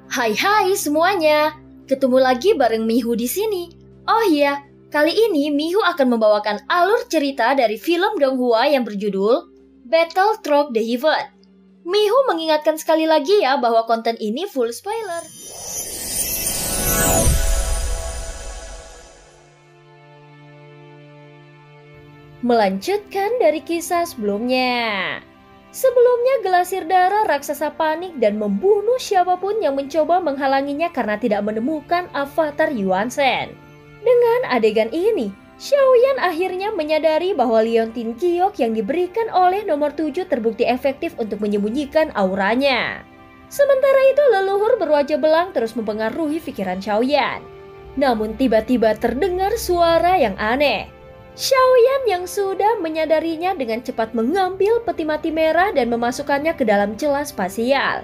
Hai hai semuanya, ketemu lagi bareng Mihu di sini. Oh iya, kali ini Mihu akan membawakan alur cerita dari film Donghua yang berjudul Battle Through the Heaven. Mihu mengingatkan sekali lagi ya bahwa konten ini full spoiler. Melanjutkan dari kisah sebelumnya. Sebelumnya Gelasir Darah raksasa panik dan membunuh siapapun yang mencoba menghalanginya karena tidak menemukan avatar Yuan Shen. Dengan adegan ini, Xiaoyan akhirnya menyadari bahwa Liontin Giok yang diberikan oleh nomor 7 terbukti efektif untuk menyembunyikan auranya. Sementara itu leluhur berwajah belang terus mempengaruhi pikiran Xiaoyan. Namun tiba-tiba terdengar suara yang aneh. Xiaoyan yang sudah menyadarinya dengan cepat mengambil peti mati merah dan memasukkannya ke dalam celah spasial.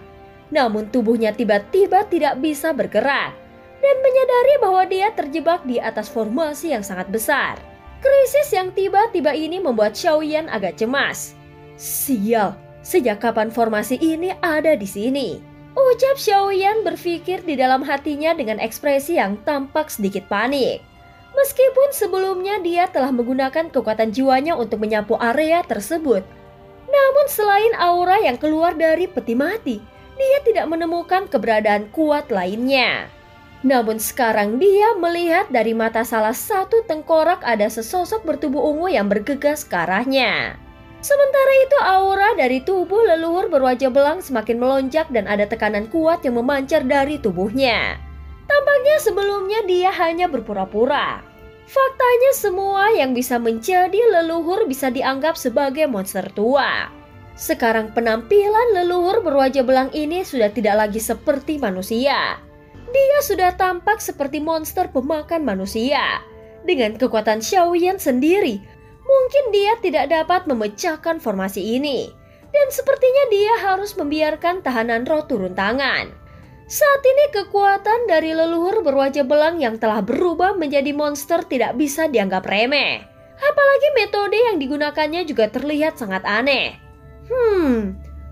Namun tubuhnya tiba-tiba tidak bisa bergerak dan menyadari bahwa dia terjebak di atas formasi yang sangat besar. Krisis yang tiba-tiba ini membuat Xiaoyan agak cemas. Sial, sejak kapan formasi ini ada di sini? Ucap Xiaoyan berpikir di dalam hatinya dengan ekspresi yang tampak sedikit panik. Meskipun sebelumnya dia telah menggunakan kekuatan jiwanya untuk menyapu area tersebut. Namun selain aura yang keluar dari peti mati, dia tidak menemukan keberadaan kuat lainnya. Namun sekarang dia melihat dari mata salah satu tengkorak ada sesosok bertubuh ungu yang bergegas ke arahnya. Sementara itu aura dari tubuh leluhur berwajah belang semakin melonjak dan ada tekanan kuat yang memancar dari tubuhnya. Tampaknya sebelumnya dia hanya berpura-pura. Faktanya semua yang bisa menjadi leluhur bisa dianggap sebagai monster tua. Sekarang penampilan leluhur berwajah belang ini sudah tidak lagi seperti manusia. Dia sudah tampak seperti monster pemakan manusia. Dengan kekuatan Xiaoyan sendiri, mungkin dia tidak dapat memecahkan formasi ini. Dan sepertinya dia harus membiarkan tahanan roh turun tangan. Saat ini kekuatan dari leluhur berwajah belang yang telah berubah menjadi monster tidak bisa dianggap remeh. Apalagi metode yang digunakannya juga terlihat sangat aneh.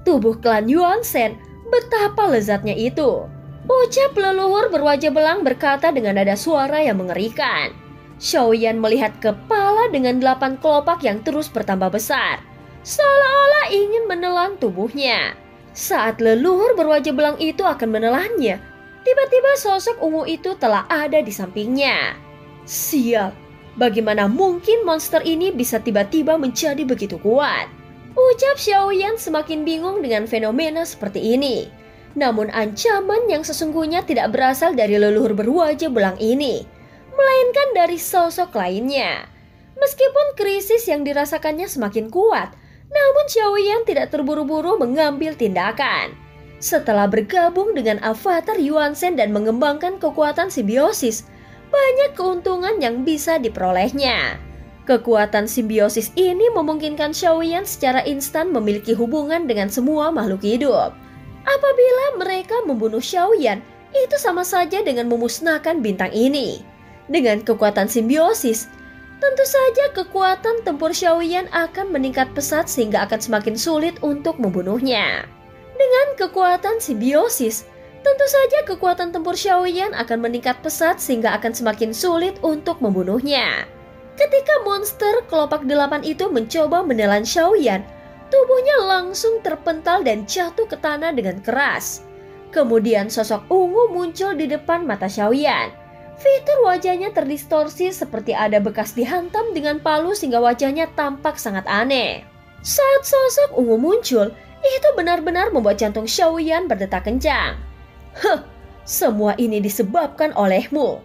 Tubuh klan Yuan Shen, betapa lezatnya itu. Ucap leluhur berwajah belang berkata dengan nada suara yang mengerikan. Xiaoyan melihat kepala dengan 8 kelopak yang terus bertambah besar, seolah-olah ingin menelan tubuhnya. Saat leluhur berwajah belang itu akan menelannya, tiba-tiba sosok ungu itu telah ada di sampingnya. Sial, bagaimana mungkin monster ini bisa tiba-tiba menjadi begitu kuat? Ucap Xiaoyan semakin bingung dengan fenomena seperti ini. Namun ancaman yang sesungguhnya tidak berasal dari leluhur berwajah belang ini, melainkan dari sosok lainnya. Meskipun krisis yang dirasakannya semakin kuat, namun Xiaoyan tidak terburu-buru mengambil tindakan. Setelah bergabung dengan avatar Yuan Shen dan mengembangkan kekuatan simbiosis, banyak keuntungan yang bisa diperolehnya. Kekuatan simbiosis ini memungkinkan Xiaoyan secara instan memiliki hubungan dengan semua makhluk hidup. Apabila mereka membunuh Xiaoyan, itu sama saja dengan memusnahkan bintang ini. Dengan kekuatan simbiosis, tentu saja kekuatan tempur Xiaoyan akan meningkat pesat sehingga akan semakin sulit untuk membunuhnya. Dengan kekuatan simbiosis, tentu saja kekuatan tempur Xiaoyan akan meningkat pesat sehingga akan semakin sulit untuk membunuhnya. Ketika monster kelopak 8 itu mencoba menelan Xiaoyan, tubuhnya langsung terpental dan jatuh ke tanah dengan keras. Kemudian sosok ungu muncul di depan mata Xiaoyan. Fitur wajahnya terdistorsi seperti ada bekas dihantam dengan palu sehingga wajahnya tampak sangat aneh. Saat sosok ungu muncul, itu benar-benar membuat jantung Xiaoyan berdetak kencang. Semua ini disebabkan olehmu.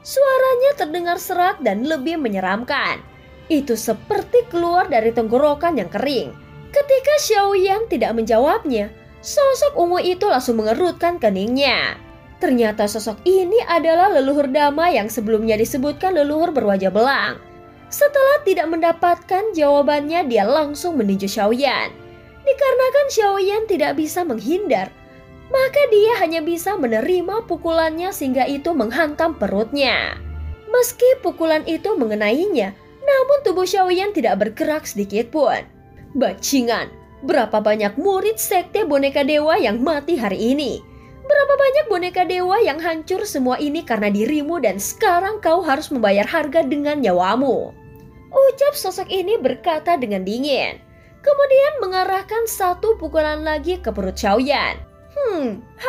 Suaranya terdengar serak dan lebih menyeramkan. Itu seperti keluar dari tenggorokan yang kering. Ketika Xiaoyan tidak menjawabnya, sosok ungu itu langsung mengerutkan keningnya. Ternyata sosok ini adalah leluhur Dama yang sebelumnya disebutkan leluhur berwajah belang. Setelah tidak mendapatkan jawabannya, dia langsung meninju Xiaoyan. Dikarenakan Xiaoyan tidak bisa menghindar, maka dia hanya bisa menerima pukulannya sehingga itu menghantam perutnya. Meski pukulan itu mengenainya, namun tubuh Xiaoyan tidak bergerak sedikit pun. Bajingan, berapa banyak murid sekte boneka dewa yang mati hari ini? Berapa banyak boneka dewa yang hancur semua ini karena dirimu dan sekarang kau harus membayar harga dengan nyawamu. Ucap sosok ini berkata dengan dingin. Kemudian mengarahkan satu pukulan lagi ke perut Xiaoyan.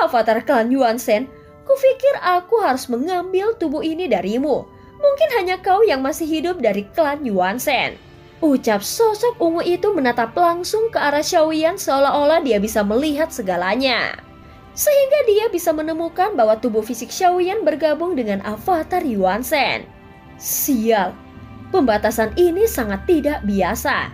Avatar klan Yuansen, kupikir aku harus mengambil tubuh ini darimu. Mungkin hanya kau yang masih hidup dari klan Yuansen. Ucap sosok ungu itu menatap langsung ke arah Xiaoyan seolah-olah dia bisa melihat segalanya. Sehingga dia bisa menemukan bahwa tubuh fisik Xiaoyan bergabung dengan avatar Yuansen. Sial, pembatasan ini sangat tidak biasa.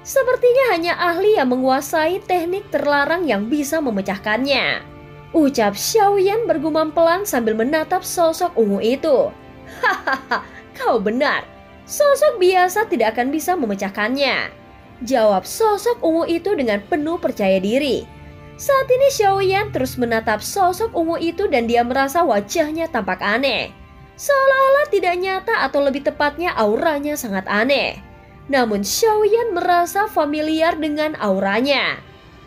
Sepertinya hanya ahli yang menguasai teknik terlarang yang bisa memecahkannya. Ucap Xiaoyan bergumam pelan sambil menatap sosok ungu itu. Hahaha, kau benar. Sosok biasa tidak akan bisa memecahkannya. Jawab sosok ungu itu dengan penuh percaya diri. Saat ini Xiaoyan terus menatap sosok ungu itu dan dia merasa wajahnya tampak aneh. Seolah-olah tidak nyata atau lebih tepatnya auranya sangat aneh. Namun Xiaoyan merasa familiar dengan auranya.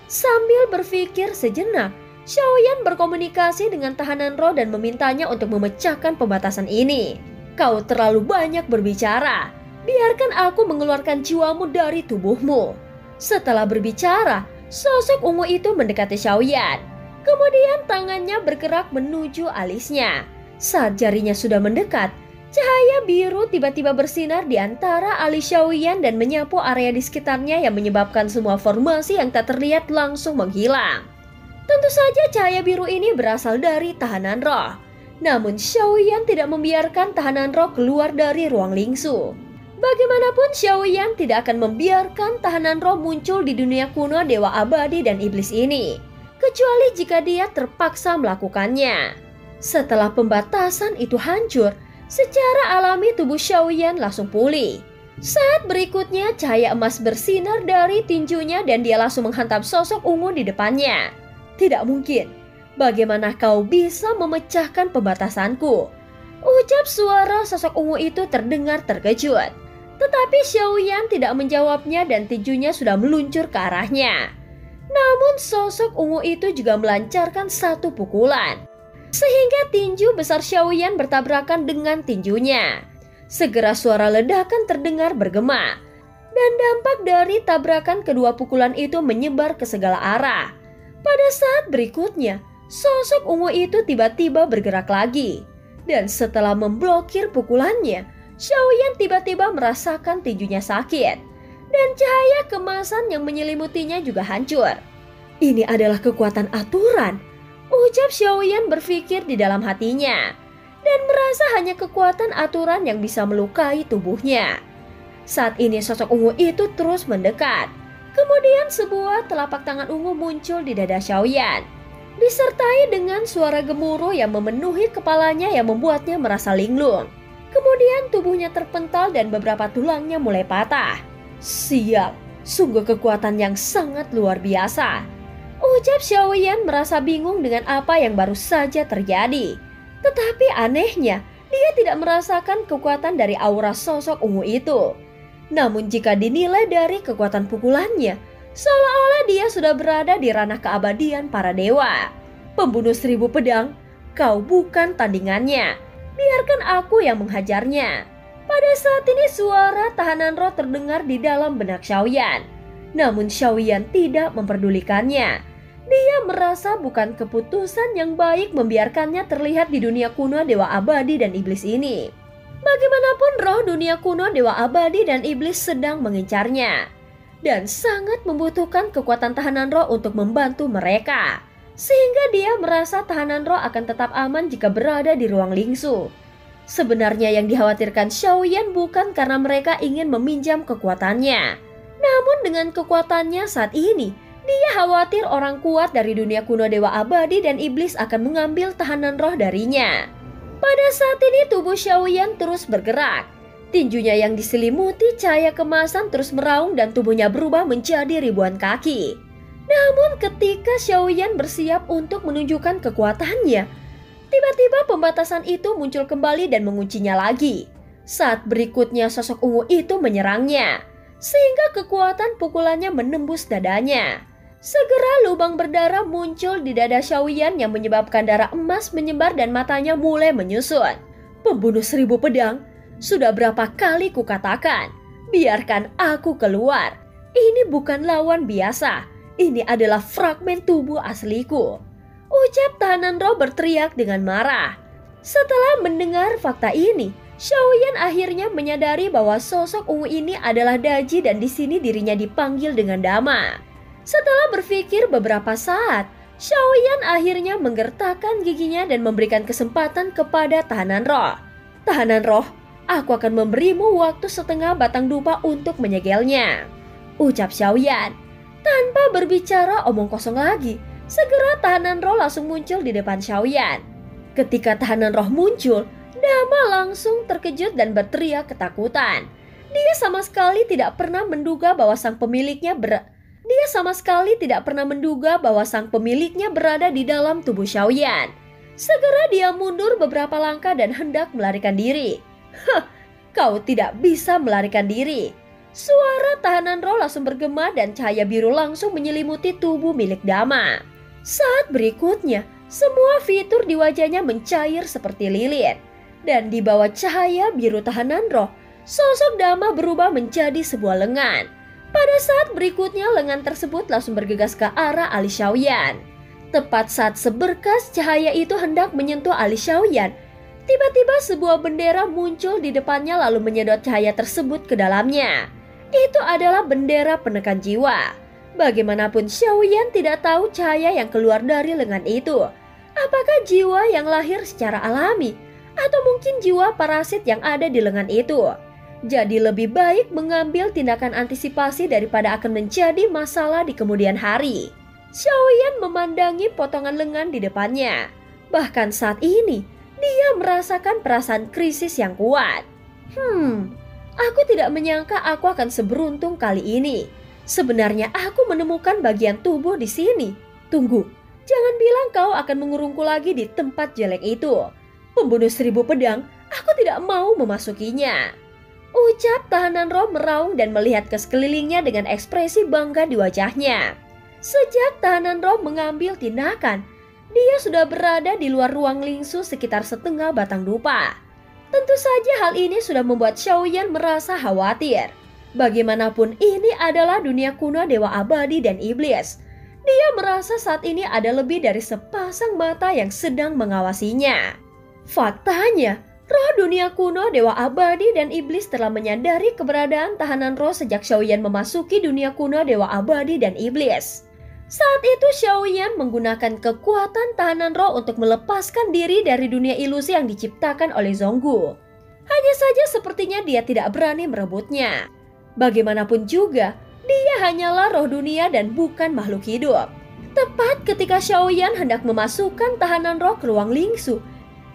Sambil berpikir sejenak, Xiaoyan berkomunikasi dengan tahanan roh dan memintanya untuk memecahkan pembatasan ini. Kau terlalu banyak berbicara. Biarkan aku mengeluarkan jiwamu dari tubuhmu. Setelah berbicara, sosok ungu itu mendekati Xiaoyan. Kemudian tangannya bergerak menuju alisnya. Saat jarinya sudah mendekat, cahaya biru tiba-tiba bersinar di antara alis Xiaoyan dan menyapu area di sekitarnya yang menyebabkan semua formasi yang tak terlihat langsung menghilang. Tentu saja cahaya biru ini berasal dari tahanan roh. Namun Xiaoyan tidak membiarkan tahanan roh keluar dari ruang lingsu. Bagaimanapun Xiaoyan tidak akan membiarkan tahanan roh muncul di dunia kuno dewa abadi dan iblis ini, kecuali jika dia terpaksa melakukannya. Setelah pembatasan itu hancur, secara alami tubuh Xiaoyan langsung pulih. Saat berikutnya cahaya emas bersinar dari tinjunya dan dia langsung menghantam sosok ungu di depannya. Tidak mungkin. Bagaimana kau bisa memecahkan pembatasanku? Ucap suara sosok ungu itu terdengar terkejut. Tetapi Xiaoyan tidak menjawabnya dan tinjunya sudah meluncur ke arahnya. Namun sosok ungu itu juga melancarkan satu pukulan. Sehingga tinju besar Xiaoyan bertabrakan dengan tinjunya. Segera suara ledakan terdengar bergema. Dan dampak dari tabrakan kedua pukulan itu menyebar ke segala arah. Pada saat berikutnya, sosok ungu itu tiba-tiba bergerak lagi. Dan setelah memblokir pukulannya, Xiaoyan tiba-tiba merasakan tinjunya sakit. Dan cahaya kemasan yang menyelimutinya juga hancur. Ini adalah kekuatan aturan. Ucap Xiaoyan berpikir di dalam hatinya. Dan merasa hanya kekuatan aturan yang bisa melukai tubuhnya. Saat ini sosok ungu itu terus mendekat. Kemudian sebuah telapak tangan ungu muncul di dada Xiaoyan. Disertai dengan suara gemuruh yang memenuhi kepalanya yang membuatnya merasa linglung. Kemudian tubuhnya terpental dan beberapa tulangnya mulai patah. Sial, sungguh kekuatan yang sangat luar biasa. Ucap Xiaoyan merasa bingung dengan apa yang baru saja terjadi. Tetapi anehnya, dia tidak merasakan kekuatan dari aura sosok ungu itu. Namun jika dinilai dari kekuatan pukulannya, seolah-olah dia sudah berada di ranah keabadian para dewa. Pembunuh 1000 pedang, kau bukan tandingannya. Biarkan aku yang menghajarnya. Pada saat ini suara tahanan roh terdengar di dalam benak Xiaoyan. Namun Xiaoyan tidak memperdulikannya. Dia merasa bukan keputusan yang baik membiarkannya terlihat di dunia kuno dewa abadi dan iblis ini. Bagaimanapun roh dunia kuno dewa abadi dan iblis sedang mengincarnya. Dan sangat membutuhkan kekuatan tahanan roh untuk membantu mereka. Sehingga dia merasa tahanan roh akan tetap aman jika berada di ruang lingsu. Sebenarnya yang dikhawatirkan Xiaoyan bukan karena mereka ingin meminjam kekuatannya. Namun dengan kekuatannya saat ini, dia khawatir orang kuat dari dunia kuno dewa abadi dan iblis akan mengambil tahanan roh darinya. Pada saat ini tubuh Xiaoyan terus bergerak. Tinjunya yang diselimuti cahaya kemasan terus meraung dan tubuhnya berubah menjadi ribuan kaki. Namun ketika Xiaoyan bersiap untuk menunjukkan kekuatannya, tiba-tiba pembatasan itu muncul kembali dan menguncinya lagi. Saat berikutnya sosok ungu itu menyerangnya, sehingga kekuatan pukulannya menembus dadanya. Segera lubang berdarah muncul di dada Xiaoyan yang menyebabkan darah emas menyebar dan matanya mulai menyusut. Pembunuh 1000 pedang, sudah berapa kali kukatakan, biarkan aku keluar. Ini bukan lawan biasa, ini adalah fragmen tubuh asliku. Ucap tahanan roh berteriak dengan marah. Setelah mendengar fakta ini, Xiaoyan akhirnya menyadari bahwa sosok ungu ini adalah Daji dan di sini dirinya dipanggil dengan Dama. Setelah berpikir beberapa saat, Xiaoyan akhirnya menggertakkan giginya dan memberikan kesempatan kepada tahanan roh. Tahanan roh, aku akan memberimu waktu setengah batang dupa untuk menyegelnya, ucap Xiaoyan. Tanpa berbicara omong kosong lagi, segera tahanan roh langsung muncul di depan Xiaoyan. Ketika tahanan roh muncul, Dama langsung terkejut dan berteriak ketakutan. Dia sama sekali tidak pernah menduga bahwa sang pemiliknya berada di dalam tubuh Xiaoyan. Segera dia mundur beberapa langkah dan hendak melarikan diri. Kau tidak bisa melarikan diri. Suara tahanan roh langsung bergema dan cahaya biru langsung menyelimuti tubuh milik Dama. Saat berikutnya, semua fitur di wajahnya mencair seperti lilin. Dan di bawah cahaya biru tahanan roh, sosok Dama berubah menjadi sebuah lengan. Pada saat berikutnya, lengan tersebut langsung bergegas ke arah alis Xiaoyan. Tepat saat seberkas cahaya itu hendak menyentuh alis Xiaoyan, tiba-tiba sebuah bendera muncul di depannya lalu menyedot cahaya tersebut ke dalamnya. Itu adalah bendera penekan jiwa. Bagaimanapun Xiaoyan tidak tahu cahaya yang keluar dari lengan itu. Apakah jiwa yang lahir secara alami? Atau mungkin jiwa parasit yang ada di lengan itu? Jadi lebih baik mengambil tindakan antisipasi daripada akan menjadi masalah di kemudian hari. Xiaoyan memandangi potongan lengan di depannya. Bahkan saat ini, dia merasakan perasaan krisis yang kuat. Aku tidak menyangka aku akan seberuntung kali ini. Sebenarnya aku menemukan bagian tubuh di sini. Tunggu, jangan bilang kau akan mengurungku lagi di tempat jelek itu. Pembunuh 1000 pedang, aku tidak mau memasukinya. Ucap tahanan roh meraung dan melihat ke sekelilingnya dengan ekspresi bangga di wajahnya. Sejak tahanan roh mengambil tindakan, dia sudah berada di luar ruang lingsu sekitar setengah batang dupa. Tentu saja hal ini sudah membuat Xiaoyan merasa khawatir. Bagaimanapun ini adalah dunia kuno Dewa Abadi dan Iblis. Dia merasa saat ini ada lebih dari sepasang mata yang sedang mengawasinya. Faktanya, roh dunia kuno Dewa Abadi dan Iblis telah menyadari keberadaan tahanan roh sejak Xiaoyan memasuki dunia kuno Dewa Abadi dan Iblis. Saat itu Xiaoyan menggunakan kekuatan tahanan roh untuk melepaskan diri dari dunia ilusi yang diciptakan oleh Zonggu. Hanya saja sepertinya dia tidak berani merebutnya. Bagaimanapun juga, dia hanyalah roh dunia dan bukan makhluk hidup. Tepat ketika Xiaoyan hendak memasukkan tahanan roh ke ruang lingsu,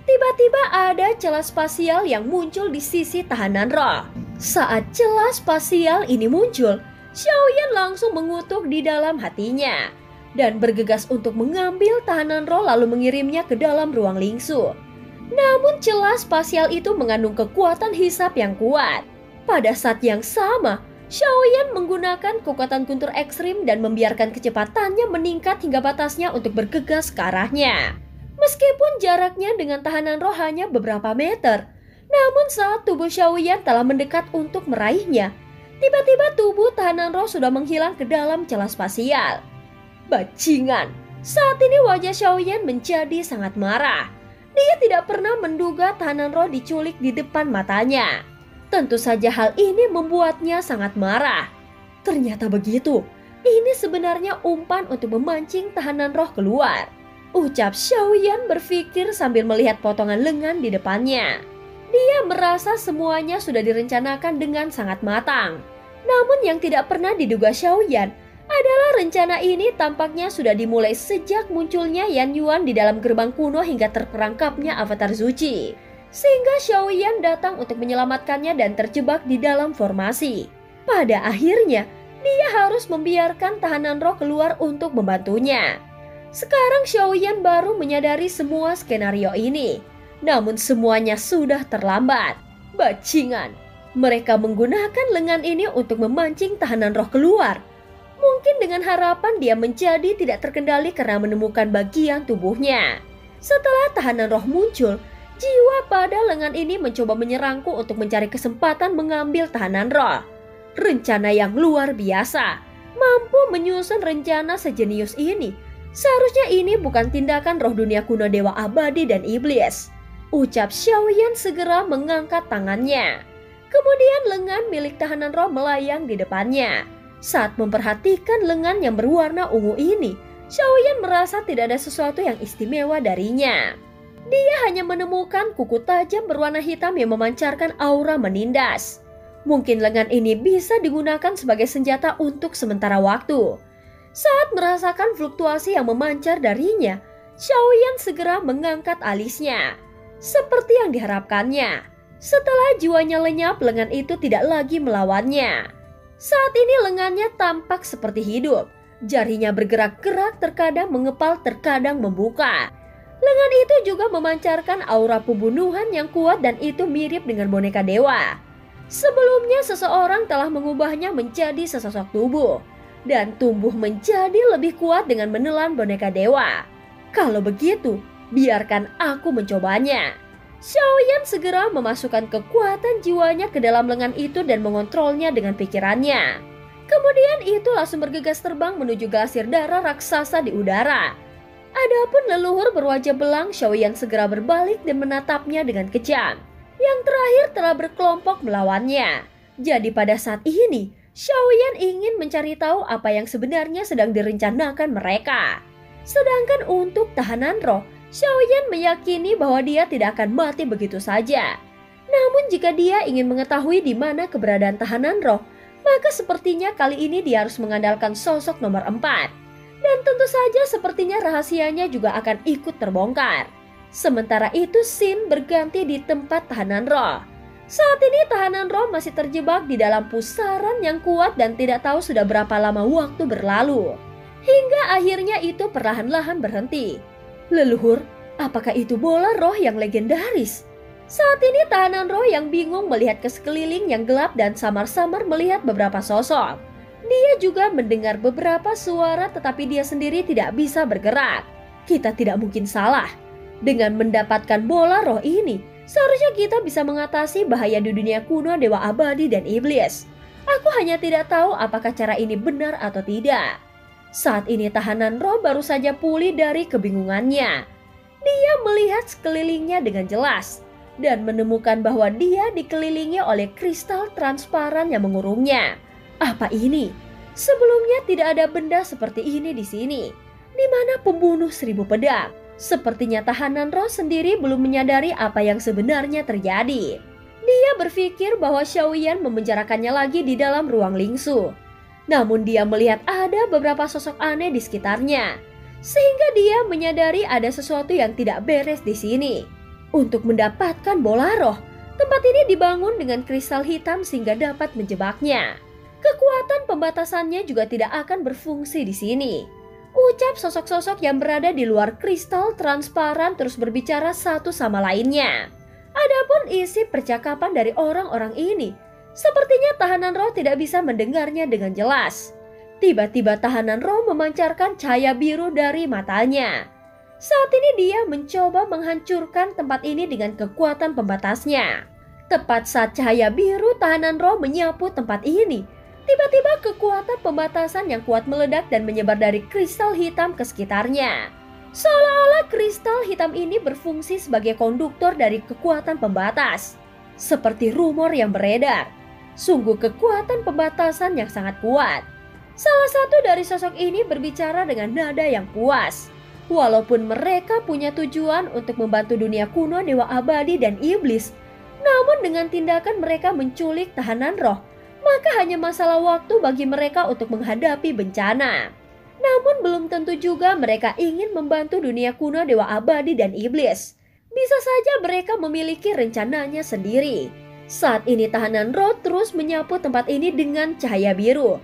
tiba-tiba ada celah spasial yang muncul di sisi tahanan roh. Saat celah spasial ini muncul, Xiaoyan langsung mengutuk di dalam hatinya dan bergegas untuk mengambil tahanan roh lalu mengirimnya ke dalam ruang lingsu. Namun celah spasial itu mengandung kekuatan hisap yang kuat. Pada saat yang sama, Xiaoyan menggunakan kekuatan guntur ekstrim dan membiarkan kecepatannya meningkat hingga batasnya untuk bergegas ke arahnya. Meskipun jaraknya dengan tahanan roh hanya beberapa meter, namun saat tubuh Xiaoyan telah mendekat untuk meraihnya, tiba-tiba tubuh tahanan roh sudah menghilang ke dalam celah spasial. Bajingan! Saat ini wajah Xiaoyan menjadi sangat marah. Dia tidak pernah menduga tahanan roh diculik di depan matanya. Tentu saja hal ini membuatnya sangat marah. Ternyata begitu, ini sebenarnya umpan untuk memancing tahanan roh keluar. Ucap Xiaoyan berpikir sambil melihat potongan lengan di depannya. Dia merasa semuanya sudah direncanakan dengan sangat matang. Namun yang tidak pernah diduga Xiaoyan adalah rencana ini tampaknya sudah dimulai sejak munculnya Yan Yuan di dalam gerbang kuno hingga terperangkapnya Avatar Zuchi. Sehingga Xiaoyan datang untuk menyelamatkannya dan terjebak di dalam formasi. Pada akhirnya, dia harus membiarkan tahanan roh keluar untuk membantunya. Sekarang Xiaoyan baru menyadari semua skenario ini. Namun semuanya sudah terlambat. Bajingan! Mereka menggunakan lengan ini untuk memancing tahanan roh keluar. Mungkin dengan harapan dia menjadi tidak terkendali karena menemukan bagian tubuhnya. Setelah tahanan roh muncul, jiwa pada lengan ini mencoba menyerangku untuk mencari kesempatan mengambil tahanan roh. Rencana yang luar biasa, mampu menyusun rencana sejenius ini. Seharusnya ini bukan tindakan roh dunia kuno dewa abadi dan iblis. Ucap Xiaoyan segera mengangkat tangannya. Kemudian lengan milik tahanan roh melayang di depannya. Saat memperhatikan lengan yang berwarna ungu ini, Xiaoyan merasa tidak ada sesuatu yang istimewa darinya. Dia hanya menemukan kuku tajam berwarna hitam yang memancarkan aura menindas. Mungkin lengan ini bisa digunakan sebagai senjata untuk sementara waktu. Saat merasakan fluktuasi yang memancar darinya, Xiaoyan segera mengangkat alisnya. Seperti yang diharapkannya, setelah jiwanya lenyap, lengan itu tidak lagi melawannya. Saat ini lengannya tampak seperti hidup. Jarinya bergerak-gerak, terkadang mengepal, terkadang membuka. Lengan itu juga memancarkan aura pembunuhan yang kuat dan itu mirip dengan boneka dewa. Sebelumnya seseorang telah mengubahnya menjadi sesosok tubuh dan tumbuh menjadi lebih kuat dengan menelan boneka dewa. Kalau begitu, biarkan aku mencobanya. Xiaoyan segera memasukkan kekuatan jiwanya ke dalam lengan itu dan mengontrolnya dengan pikirannya. Kemudian itu langsung bergegas terbang menuju glasir darah raksasa di udara. Adapun leluhur berwajah belang, Xiaoyan segera berbalik dan menatapnya dengan kejam. Yang terakhir telah berkelompok melawannya. Jadi pada saat ini, Xiaoyan ingin mencari tahu apa yang sebenarnya sedang direncanakan mereka. Sedangkan untuk tahanan roh, Xiaoyan meyakini bahwa dia tidak akan mati begitu saja. Namun jika dia ingin mengetahui di mana keberadaan tahanan roh, maka sepertinya kali ini dia harus mengandalkan sosok nomor 4. Dan tentu saja sepertinya rahasianya juga akan ikut terbongkar. Sementara itu Xin berganti di tempat tahanan roh. Saat ini tahanan roh masih terjebak di dalam pusaran yang kuat dan tidak tahu sudah berapa lama waktu berlalu. Hingga akhirnya itu perlahan-lahan berhenti. Leluhur, apakah itu bola roh yang legendaris? Saat ini tahanan roh yang bingung melihat ke sekeliling yang gelap dan samar-samar melihat beberapa sosok. Dia juga mendengar beberapa suara tetapi dia sendiri tidak bisa bergerak. Kita tidak mungkin salah. Dengan mendapatkan bola roh ini, seharusnya kita bisa mengatasi bahaya di dunia kuno dewa abadi dan iblis. Aku hanya tidak tahu apakah cara ini benar atau tidak. Saat ini tahanan roh baru saja pulih dari kebingungannya. Dia melihat sekelilingnya dengan jelas dan menemukan bahwa dia dikelilingi oleh kristal transparan yang mengurungnya. Apa ini? Sebelumnya tidak ada benda seperti ini di sini. Di mana pembunuh 1000 pedang? Sepertinya tahanan roh sendiri belum menyadari apa yang sebenarnya terjadi. Dia berpikir bahwa Xiaoyan memenjarakannya lagi di dalam ruang lingsu. Namun dia melihat ada beberapa sosok aneh di sekitarnya, sehingga dia menyadari ada sesuatu yang tidak beres di sini. Untuk mendapatkan bola roh, tempat ini dibangun dengan kristal hitam sehingga dapat menjebaknya. Kekuatan pembatasannya juga tidak akan berfungsi di sini. Ucap sosok-sosok yang berada di luar kristal transparan terus berbicara satu sama lainnya. Adapun isi percakapan dari orang-orang ini, sepertinya tahanan roh tidak bisa mendengarnya dengan jelas. Tiba-tiba tahanan roh memancarkan cahaya biru dari matanya. Saat ini dia mencoba menghancurkan tempat ini dengan kekuatan pembatasnya. Tepat saat cahaya biru tahanan roh menyapu tempat ini, tiba-tiba kekuatan pembatasan yang kuat meledak dan menyebar dari kristal hitam ke sekitarnya. Seolah-olah kristal hitam ini berfungsi sebagai konduktor dari kekuatan pembatas. Seperti rumor yang beredar, sungguh kekuatan pembatasan yang sangat kuat. Salah satu dari sosok ini berbicara dengan nada yang puas. Walaupun mereka punya tujuan untuk membantu dunia kuno dewa abadi dan iblis, namun dengan tindakan mereka menculik tahanan roh, maka hanya masalah waktu bagi mereka untuk menghadapi bencana. Namun belum tentu juga mereka ingin membantu dunia kuno dewa abadi dan iblis. Bisa saja mereka memiliki rencananya sendiri. Saat ini tahanan roh terus menyapu tempat ini dengan cahaya biru.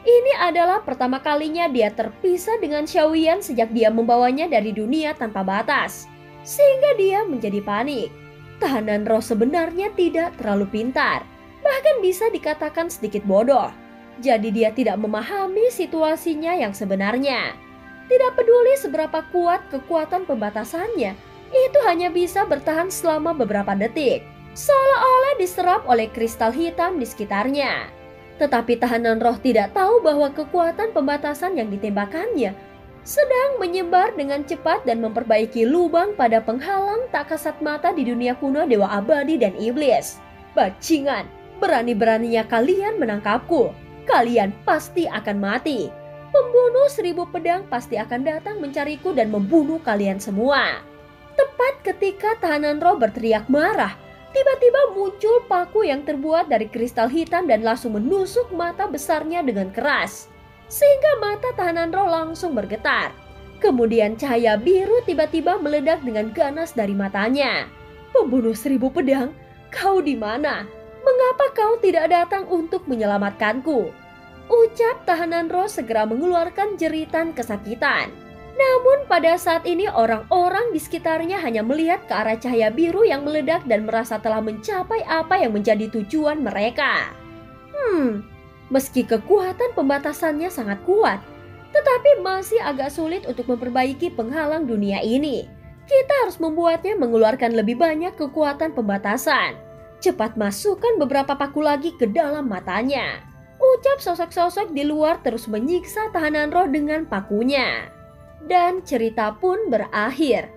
Ini adalah pertama kalinya dia terpisah dengan Xiaoyan sejak dia membawanya dari dunia tanpa batas. Sehingga dia menjadi panik. Tahanan roh sebenarnya tidak terlalu pintar, bahkan bisa dikatakan sedikit bodoh. Jadi dia tidak memahami situasinya yang sebenarnya. Tidak peduli seberapa kuat kekuatan pembatasannya, itu hanya bisa bertahan selama beberapa detik, seolah-olah diserap oleh kristal hitam di sekitarnya. Tetapi tahanan roh tidak tahu bahwa kekuatan pembatasan yang ditembakkannya sedang menyebar dengan cepat dan memperbaiki lubang pada penghalang tak kasat mata di dunia kuno dewa abadi dan iblis. Bajingan, berani-beraninya kalian menangkapku. Kalian pasti akan mati. Pembunuh 1000 pedang pasti akan datang mencariku dan membunuh kalian semua. Tepat ketika tahanan roh berteriak marah, tiba-tiba muncul paku yang terbuat dari kristal hitam dan langsung menusuk mata besarnya dengan keras, sehingga mata tahanan roh langsung bergetar. Kemudian cahaya biru tiba-tiba meledak dengan ganas dari matanya. Pembunuh 1000 pedang, kau di mana? Mengapa kau tidak datang untuk menyelamatkanku? Ucap tahanan roh segera mengeluarkan jeritan kesakitan. Namun pada saat ini orang-orang di sekitarnya hanya melihat ke arah cahaya biru yang meledak dan merasa telah mencapai apa yang menjadi tujuan mereka. Meski kekuatan pembatasannya sangat kuat, tetapi masih agak sulit untuk memperbaiki penghalang dunia ini. Kita harus membuatnya mengeluarkan lebih banyak kekuatan pembatasan. Cepat masukkan beberapa paku lagi ke dalam matanya. Ucap sosok-sosok di luar terus menyiksa tahanan roh dengan pakunya. Dan cerita pun berakhir.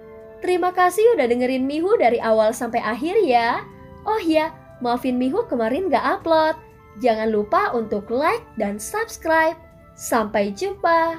Terima kasih udah dengerin Mihu dari awal sampai akhir ya. Oh ya, maafin Mihu kemarin gak upload. Jangan lupa untuk like dan subscribe. Sampai jumpa.